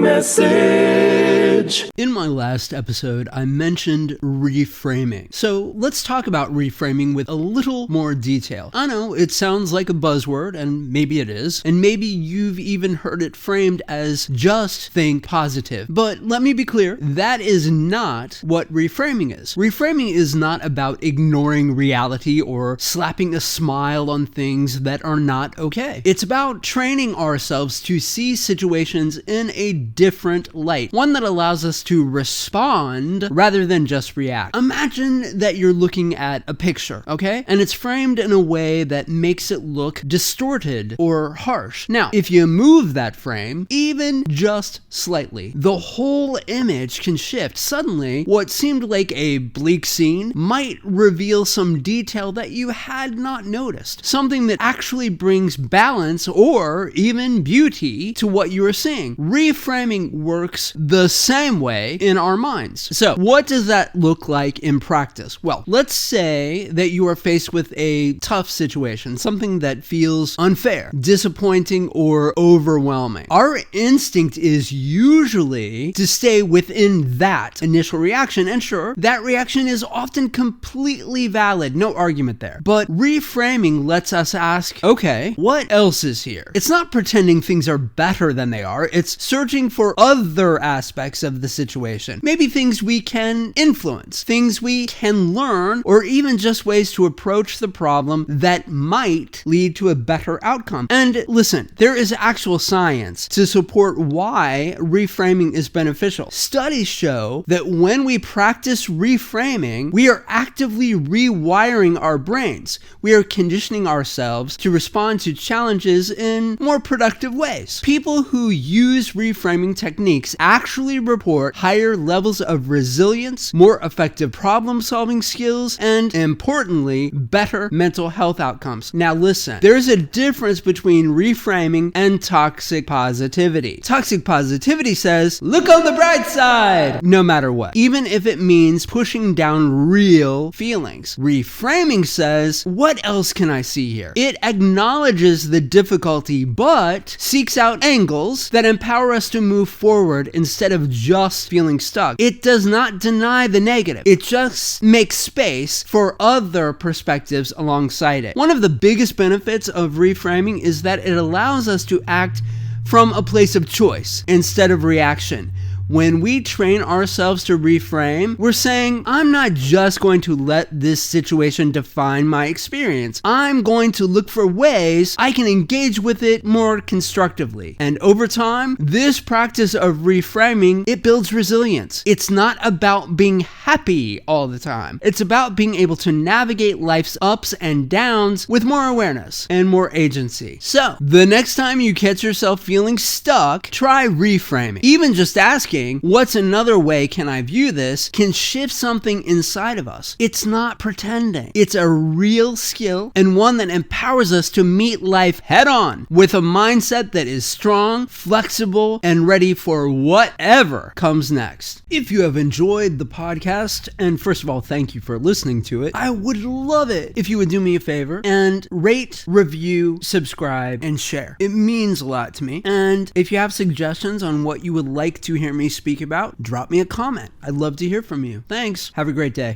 Warning message. In my last episode, I mentioned reframing. So let's talk about reframing with a little more detail. I know it sounds like a buzzword, and maybe it is, and maybe you've even heard it framed as just think positive. But let me be clear, that is not what reframing is. Reframing is not about ignoring reality or slapping a smile on things that are not okay. It's about training ourselves to see situations in a different light, one that allows us to respond rather than just react. Imagine that you're looking at a picture, okay? And it's framed in a way that makes it look distorted or harsh. Now, if you move that frame, even just slightly, the whole image can shift. Suddenly, what seemed like a bleak scene might reveal some detail that you had not noticed. Something that actually brings balance or even beauty to what you are seeing. Reframing works the same way in our minds. So, what does that look like in practice? Well, let's say that you are faced with a tough situation, something that feels unfair, disappointing, or overwhelming. Our instinct is usually to stay within that initial reaction, and sure, that reaction is often completely valid, no argument there. But reframing lets us ask, okay, what else is here? It's not pretending things are better than they are, it's searching for other aspects of the situation. Maybe things we can influence, things we can learn, or even just ways to approach the problem that might lead to a better outcome. And listen, there is actual science to support why reframing is beneficial. Studies show that when we practice reframing, we are actively rewiring our brains. We are conditioning ourselves to respond to challenges in more productive ways. People who use reframing techniques actually report higher levels of resilience, more effective problem-solving skills, and importantly, better mental health outcomes. Now listen, there's a difference between reframing and toxic positivity. Toxic positivity says, look on the bright side, no matter what, even if it means pushing down real feelings. Reframing says, what else can I see here? It acknowledges the difficulty, but seeks out angles that empower us to move forward instead of just feeling stuck. It does not deny the negative. It just makes space for other perspectives alongside it. One of the biggest benefits of reframing is that it allows us to act from a place of choice instead of reaction. When we train ourselves to reframe, we're saying, I'm not just going to let this situation define my experience. I'm going to look for ways I can engage with it more constructively. And over time, this practice of reframing, it builds resilience. It's not about being happy all the time. It's about being able to navigate life's ups and downs with more awareness and more agency. So, the next time you catch yourself feeling stuck, try reframing. Even just asking, what's another way can I view this, can shift something inside of us. It's not pretending. It's a real skill and one that empowers us to meet life head on with a mindset that is strong, flexible, and ready for whatever comes next. If you have enjoyed the podcast, and first of all, thank you for listening to it, I would love it if you would do me a favor and rate, review, subscribe, and share. It means a lot to me. And if you have suggestions on what you would like to hear me speak about, drop me a comment. I'd love to hear from you. Thanks. Have a great day.